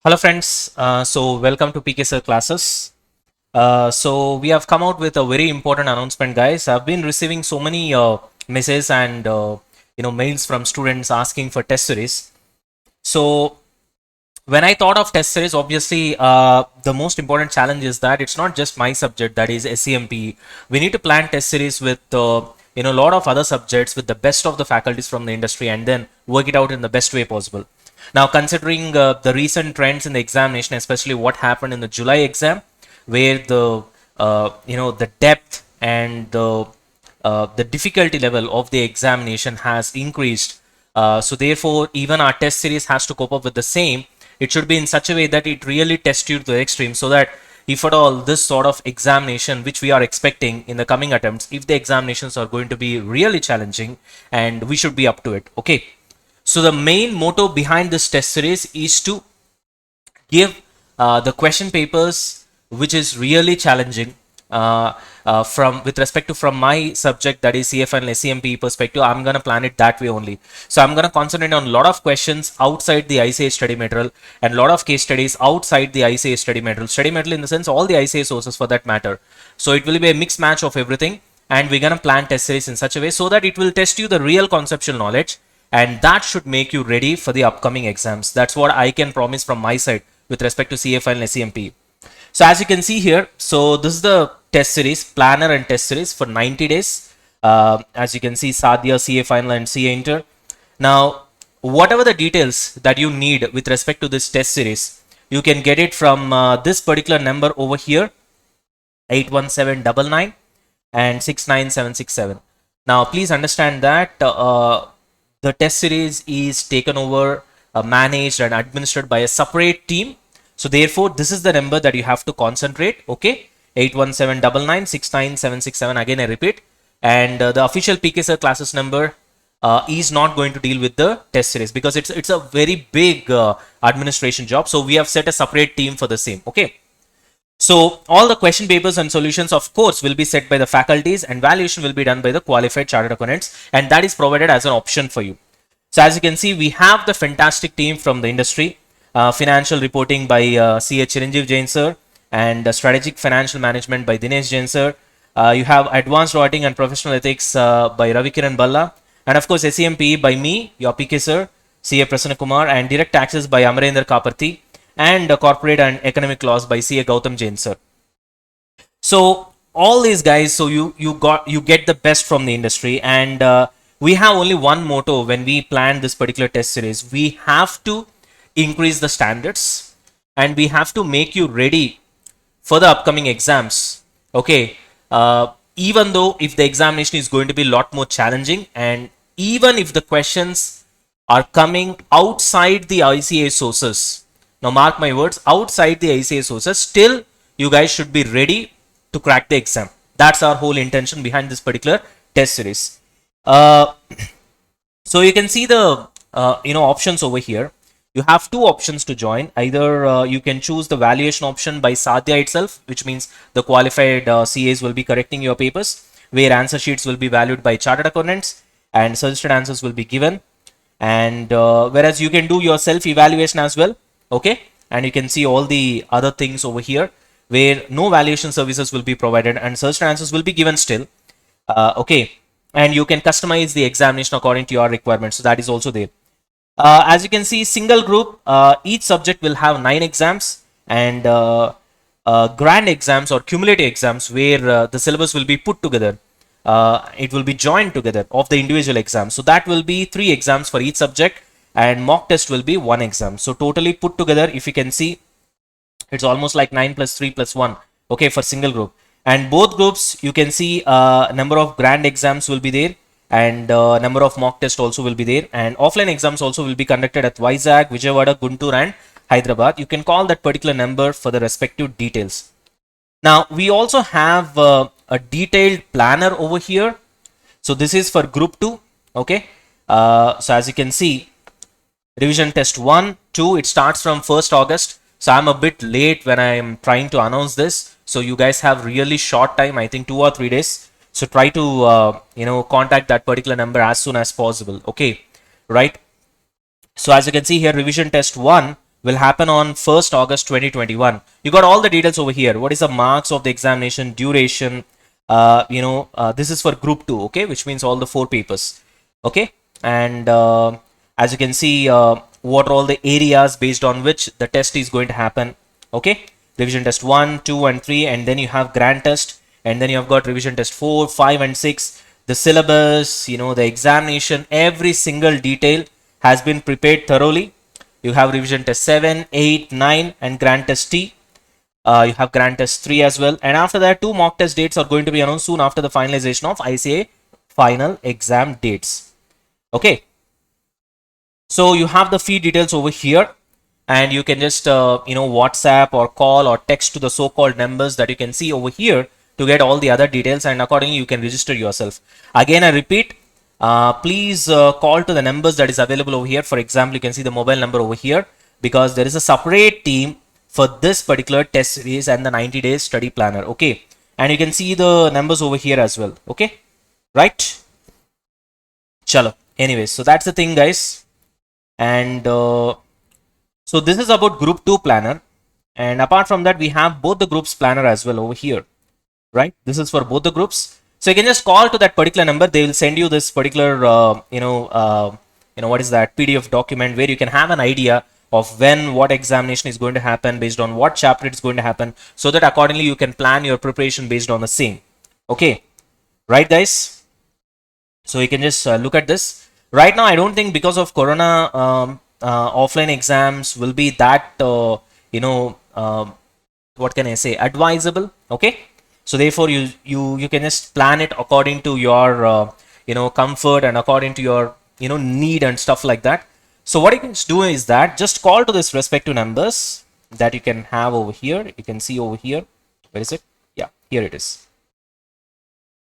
Hello friends, so welcome to PK Sir classes. So we have come out with a very important announcement, guys. I've been receiving so many messages and mails from students asking for test series. So when I thought of test series, obviously the most important challenge is that it's not just my subject, that is SCMP. We need to plan test series with a lot of other subjects with the best of the faculties from the industry and then work it out in the best way possible. Now, considering the recent trends in the examination, especially what happened in the July exam, where the depth and the difficulty level of the examination has increased. So therefore, even our test series has to cope up with the same. It should be in such a way that it really tests you to the extreme, so that if at all this sort of examination which we are expecting in the coming attempts, if the examinations are going to be really challenging, and we should be up to it. Okay. So the main motto behind this test series is to give the question papers which is really challenging from with respect to from my subject, that is CF and SCMP perspective. I'm going to plan it that way only. So I'm going to concentrate on a lot of questions outside the ICA study material and a lot of case studies outside the ICA study material. Study material in the sense all the ICA sources for that matter. So it will be a mixed match of everything, and we're going to plan test series in such a way so that it will test you the real conceptual knowledge, and that should make you ready for the upcoming exams. That's what I can promise from my side with respect to CA Final and SCMP. So as you can see here, so this is the test series, planner and test series for 90 days. As you can see, Sadia, CA Final and CA Inter. Now, whatever the details that you need with respect to this test series, you can get it from this particular number over here, 81799 and 69767. Now, please understand that the test series is taken over, managed and administered by a separate team. So therefore, this is the number that you have to concentrate. Okay, 81799 Again, I repeat. And the official PK Sir classes number is not going to deal with the test series, because it's a very big administration job. So we have set a separate team for the same. Okay. So all the question papers and solutions, of course, will be set by the faculties, and valuation will be done by the qualified chartered accountants, and that is provided as an option for you. So as you can see, we have the fantastic team from the industry. Financial reporting by CA Chiranjeev Jain sir, and strategic financial management by Dinesh Jain sir. You have advanced auditing and professional ethics by Ravikiran Balla, and of course SCMP by me, your PK sir, CA Prasanna Kumar, and direct taxes by Amarendra Kaparthi, and corporate and economic laws by CA Gautam Jain sir. So all these guys, so you get the best from the industry, and we have only one motto when we plan this particular test series. We have to increase the standards, and we have to make you ready for the upcoming exams. Okay, even though if the examination is going to be a lot more challenging, and even if the questions are coming outside the ICA sources, now mark my words, outside the ICA sources, still you guys should be ready to crack the exam. That's our whole intention behind this particular test series. So you can see the options over here. You have two options to join. Either you can choose the valuation option by Sadia itself, which means the qualified CAs will be correcting your papers, where answer sheets will be valued by chartered accountants and suggested answers will be given. And whereas you can do your self-evaluation as well. Okay, and you can see all the other things over here, where no valuation services will be provided and suggested answers will be given still. Okay, and you can customize the examination according to your requirements. So that is also there. As you can see, single group, each subject will have 9 exams, and grand exams or cumulative exams, where the syllabus will be put together. It will be joined together of the individual exams. So that will be 3 exams for each subject, and mock test will be 1 exam. So totally put together, if you can see, it's almost like 9 plus 3 plus 1. Okay, for single group. And both groups, you can see number of grand exams will be there, and number of mock tests also will be there, and offline exams also will be conducted at Vizag, Vijayawada, Guntur and Hyderabad. You can call that particular number for the respective details. Now we also have a detailed planner over here. So this is for group 2. Okay, so as you can see, revision test 1, 2, it starts from 1st August. So I'm a bit late when I am trying to announce this. So you guys have really short time, I think 2 or 3 days. So try to, contact that particular number as soon as possible. Okay, right? So as you can see here, revision test 1 will happen on 1st August 2021. You got all the details over here. What is the marks of the examination, duration? This is for group 2, okay, which means all the 4 papers, okay. And as you can see, what are all the areas based on which the test is going to happen, okay. Revision test 1, 2 and 3, and then you have grand test, and then you have got revision test 4, 5 and 6. The syllabus, the examination, every single detail has been prepared thoroughly. You have revision test 7, 8, 9 and grand test T. You have grand test 3 as well, and after that 2 mock test dates are going to be announced soon after the finalization of ICAI final exam dates, okay. So you have the fee details over here, and you can just WhatsApp or call or text to the so-called numbers that you can see over here to get all the other details, and accordingly you can register yourself. Again, I repeat, please call to the numbers that is available over here. For example, you can see the mobile number over here, because there is a separate team for this particular test series and the 90 days study planner, okay. And you can see the numbers over here as well, okay, right? Chalo, anyways, so that's the thing, guys. And so this is about group 2 planner, and apart from that we have both the groups planner as well over here, right? This is for both the groups. So you can just call to that particular number. They will send you this particular what is that PDF document where you can have an idea of when what examination is going to happen, based on what chapter it's going to happen, so that accordingly you can plan your preparation based on the same, okay, right, guys? So you can just look at this. Right now I don't think, because of corona, offline exams will be that what can I say, advisable, okay. So therefore you can just plan it according to your comfort and according to your need and stuff like that. So what you can do is that just call to this respective numbers that you can have over here. You can see over here, where is it? Yeah, here it is,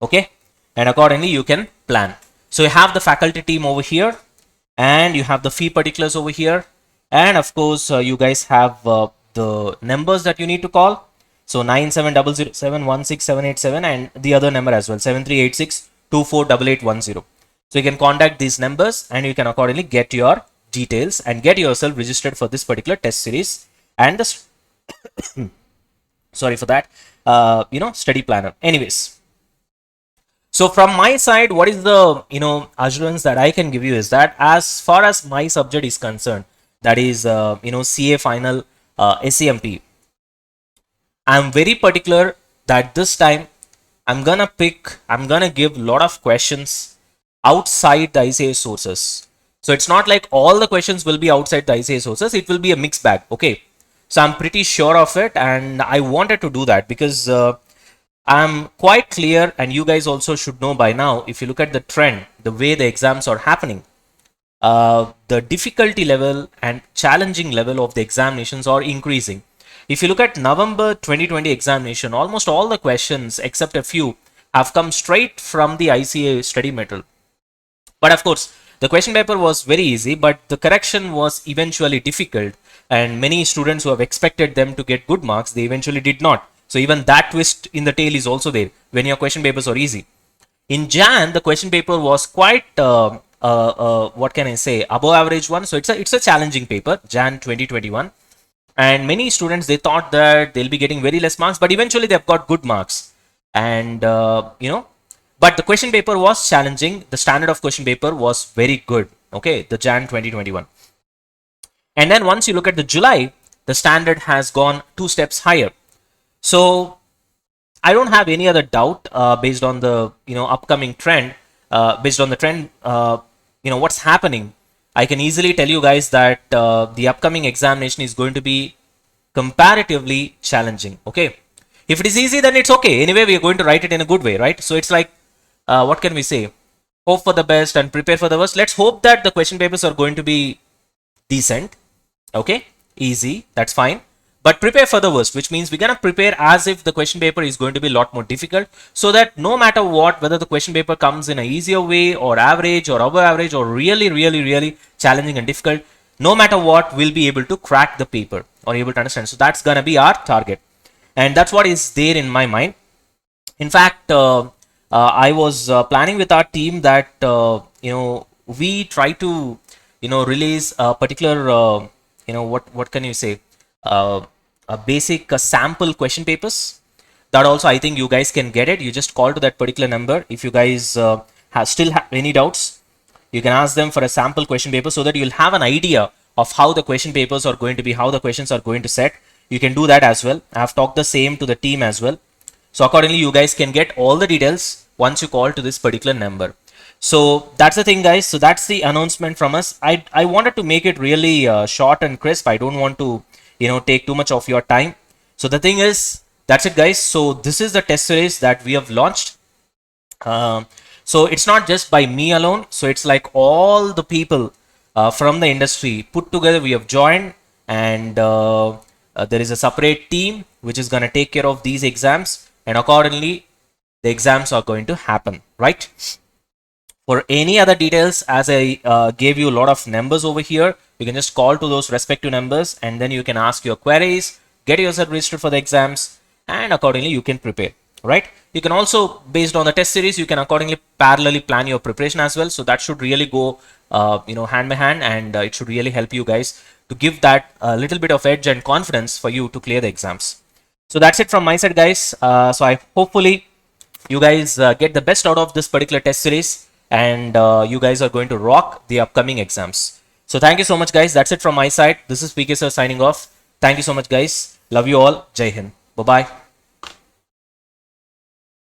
okay. And accordingly you can plan. So you have the faculty team over here, and you have the fee particulars over here, and of course you guys have the numbers that you need to call. So 9700716787 and the other number as well, 7386248810. So you can contact these numbers and you can accordingly get your details and get yourself registered for this particular test series and the sorry for that study planner. Anyways, so from my side, what is the assurance that I can give you is that as far as my subject is concerned, that is CA final SCMP, I'm very particular that this time I'm gonna give a lot of questions outside the ICAI sources. So it's not like all the questions will be outside the ICAI sources, it will be a mixed bag, okay. So I'm pretty sure of it, and I wanted to do that because I'm quite clear, and you guys also should know by now, if you look at the trend, the way the exams are happening, the difficulty level and challenging level of the examinations are increasing. If you look at November 2020 examination, almost all the questions except a few have come straight from the ICAI study material. But of course, the question paper was very easy, but the correction was eventually difficult, and many students who have expected them to get good marks, they eventually did not. So even that twist in the tail is also there when your question papers are easy. In Jan, the question paper was quite what can I say, above average one. So it's a challenging paper, Jan 2021. And many students, they thought that they'll be getting very less marks, but eventually they've got good marks. And but the question paper was challenging. The standard of question paper was very good, okay, the Jan 2021. And then once you look at the July, the standard has gone 2 steps higher. So I don't have any other doubt based on the upcoming trend, based on the trend, what's happening. I can easily tell you guys that the upcoming examination is going to be comparatively challenging, okay. If it is easy, then it's okay. Anyway, we are going to write it in a good way, right? So it's like, what can we say? Hope for the best and prepare for the worst. Let's hope that the question papers are going to be decent, okay, easy, that's fine. But prepare for the worst, which means we're gonna prepare as if the question paper is going to be a lot more difficult, so that no matter what, whether the question paper comes in an easier way or average or above average or really challenging and difficult, no matter what, we'll be able to crack the paper or able to understand. So that's gonna be our target, and that's what is there in my mind. In fact, I was planning with our team that we try to release a particular what can you say, a basic sample question papers. That also I think you guys can get it. You just call to that particular number. If you guys still have any doubts, you can ask them for a sample question paper so that you'll have an idea of how the question papers are going to be, how the questions are going to set. You can do that as well. I have talked the same to the team as well. So accordingly, you guys can get all the details once you call to this particular number. So that's the thing, guys. So that's the announcement from us. I wanted to make it really short and crisp. I don't want to, take too much of your time. So the thing is, that's it, guys. So this is the test series that we have launched. So it's not just by me alone. So it's like all the people from the industry put together. We have joined, and there is a separate team which is going to take care of these exams, and accordingly, the exams are going to happen, right? For any other details, as I gave you a lot of numbers over here, you can just call to those respective numbers, and then you can ask your queries, get yourself registered for the exams, and accordingly you can prepare, right? You can also, based on the test series, you can accordingly parallelly plan your preparation as well. So that should really go hand by hand, and it should really help you guys to give that little bit of edge and confidence for you to clear the exams. So that's it from my side, guys. So I hopefully you guys get the best out of this particular test series, and you guys are going to rock the upcoming exams. So thank you so much, guys. That's it from my side. This is PK sir signing off. Thank you so much, guys. Love you all. Jai Hind. Bye bye.